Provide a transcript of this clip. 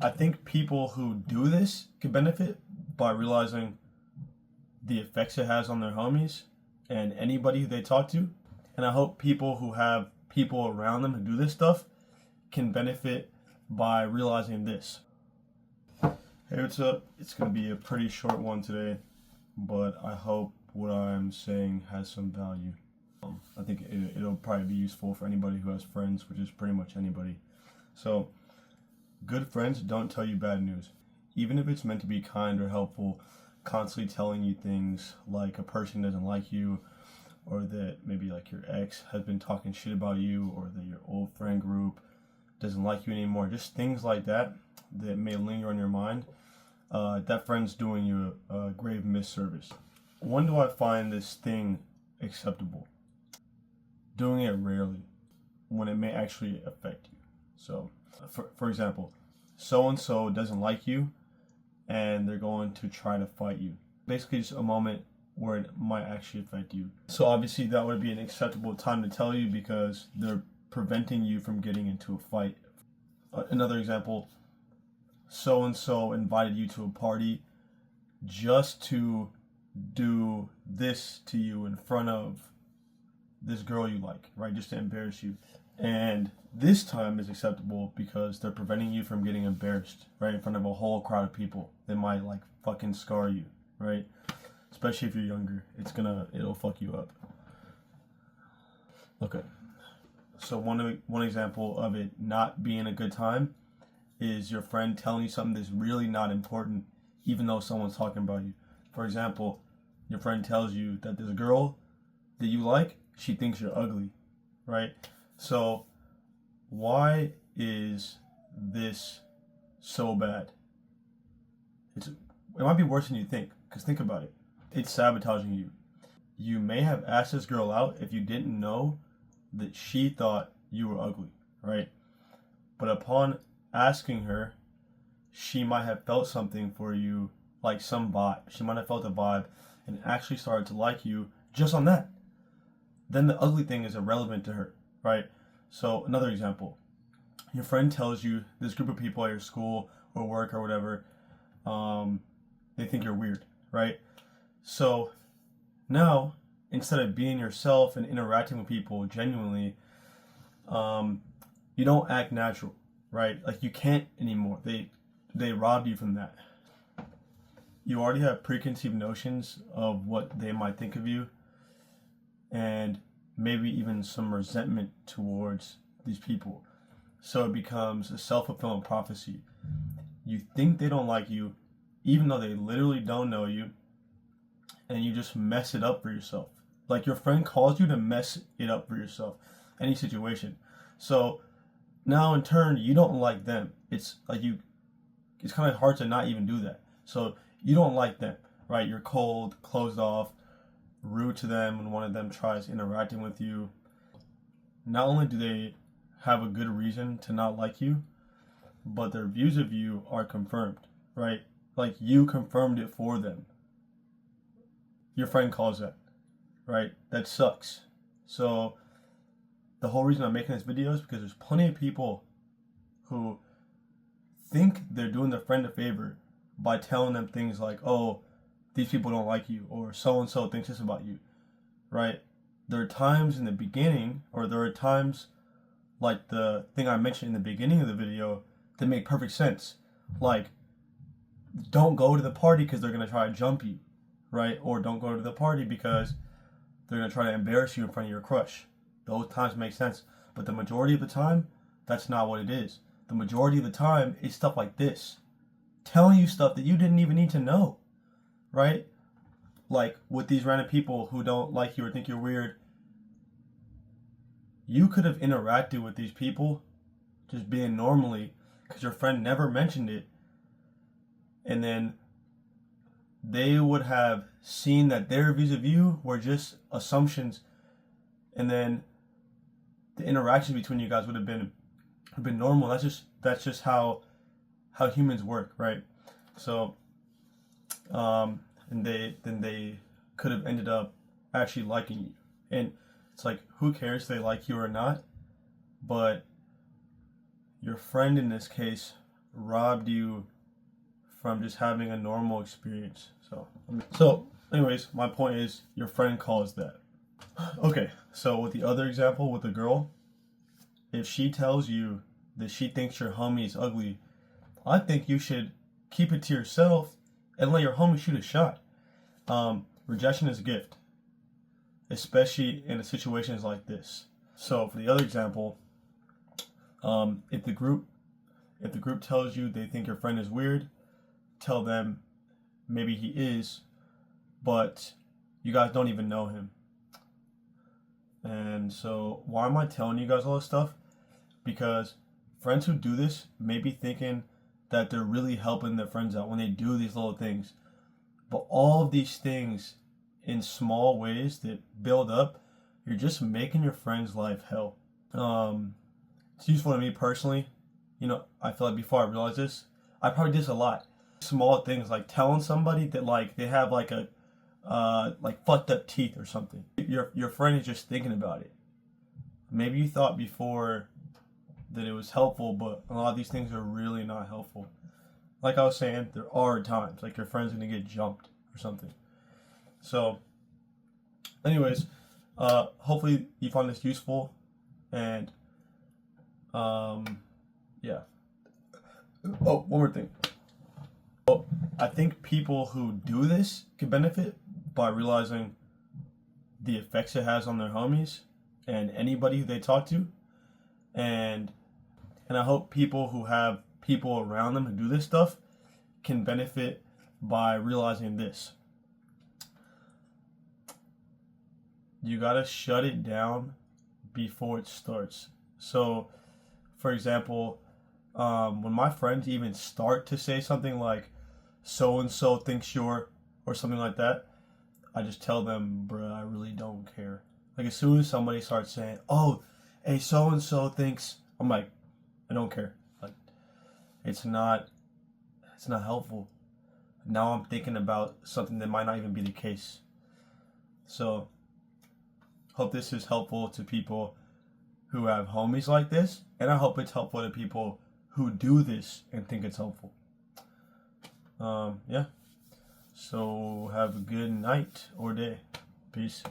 I think people who do this can benefit by realizing the effects it has on their homies and anybody who they talk to. And I hope people who have people around them who do this stuff can benefit by realizing this. Hey, what's up? It's going to be a pretty short one today, but I hope what I'm saying has some value. I think it'll probably be useful for anybody who has friends, which is pretty much anybody. So, good friends don't tell you bad news. Even if it's meant to be kind or helpful, constantly telling you things like a person doesn't like you, or that maybe like your ex has been talking shit about you, or that your old friend group doesn't like you anymore. Just things like that that may linger on your mind. That friend's doing you a grave misservice. When do I find this thing acceptable? Doing it rarely, when it may actually affect you. So, for example, so-and-so doesn't like you, and they're going to try to fight you. Basically, just a moment where it might actually affect you. So obviously that would be an acceptable time to tell you because they're preventing you from getting into a fight. Another example, so-and-so invited you to a party just to do this to you in front of this girl you like, right? Just to embarrass you. And this time is acceptable because they're preventing you from getting embarrassed, right? In front of a whole crowd of people. They might like fucking scar you, right? Especially if you're younger. It'll fuck you up. Okay. So one example of it not being a good time is your friend telling you something that's really not important, even though someone's talking about you. For example, your friend tells you that there's a girl that you like, she thinks you're ugly, right? So why is this so bad? It might be worse than you think, because think about it. It's sabotaging you. You may have asked this girl out if you didn't know that she thought you were ugly, right? But upon asking her, she might have felt something for you, like some vibe. She might have felt a vibe and actually started to like you just on that. Then the ugly thing is irrelevant to her, right? So another example, your friend tells you this group of people at your school or work or whatever, they think you're weird, right? So now, instead of being yourself and interacting with people genuinely, you don't act natural, right? Like you can't anymore. They robbed you from that. You already have preconceived notions of what they might think of you, and maybe even some resentment towards these people. So it becomes a self-fulfilling prophecy. You think they don't like you, even though they literally don't know you, and you just mess it up for yourself. Like your friend calls you to mess it up for yourself, any situation. So now in turn, you don't like them. It's kind of hard to not even do that. So you don't like them, right? You're cold, closed off, rude to them when one of them tries interacting with you. Not only do they have a good reason to not like you, but their views of you are confirmed, right? Like you confirmed it for them. Your friend calls that, right? That sucks. So the whole reason I'm making this video is because there's plenty of people who think they're doing their friend a favor by telling them things like, oh, these people don't like you, or so-and-so thinks this about you, right? There are times in the beginning, or there are times like the thing I mentioned in the beginning of the video that make perfect sense. Like, don't go to the party because they're going to try to jump you, right? Or don't go to the party because they're going to try to embarrass you in front of your crush. Those times make sense. But the majority of the time, that's not what it is. The majority of the time, it's stuff like this. Telling you stuff that you didn't even need to know, right? Like with these random people who don't like you or think you're weird, you could have interacted with these people just being normally because your friend never mentioned it, and then they would have seen that their views of you were just assumptions, and then the interaction between you guys would have been normal. That's just how humans work, right? So and they could have ended up actually liking you. And it's like, who cares if they like you or not? But your friend in this case robbed you from just having a normal experience. So anyways, my point is your friend caused that. Okay, so with the other example with the girl, if she tells you that she thinks your homie is ugly, I think you should keep it to yourself and let your homie shoot a shot. Rejection is a gift, especially in situations like this. So for the other example, if the group tells you they think your friend is weird, tell them maybe he is, but you guys don't even know him. And so why am I telling you guys all this stuff? Because friends who do this may be thinking that they're really helping their friends out when they do these little things. But all of these things in small ways that build up, you're just making your friend's life hell. It's useful to me personally. You know, I feel like before I realized this, I probably did this a lot. Small things like telling somebody that like they have like a like fucked up teeth or something. Your friend is just thinking about it. Maybe you thought before that it was helpful, but a lot of these things are really not helpful. Like I was saying, there are times like your friend's gonna get jumped or something. So, anyways, hopefully you found this useful, and yeah. Oh, one more thing. So, I think people who do this can benefit by realizing the effects it has on their homies and anybody who they talk to, and I hope people who have people around them who do this stuff can benefit by realizing this. You gotta shut it down before it starts. So, for example, when my friends even start to say something like, so and so thinks you're, or something like that, I just tell them, bruh, I really don't care. Like, as soon as somebody starts saying, oh, hey, so and so thinks, I'm like, I don't care. Like, it's not helpful. Now I'm thinking about something that might not even be the case. So, hope this is helpful to people who have homies like this, and I hope it's helpful to people who do this and think it's helpful. Yeah. So have a good night or day. Peace.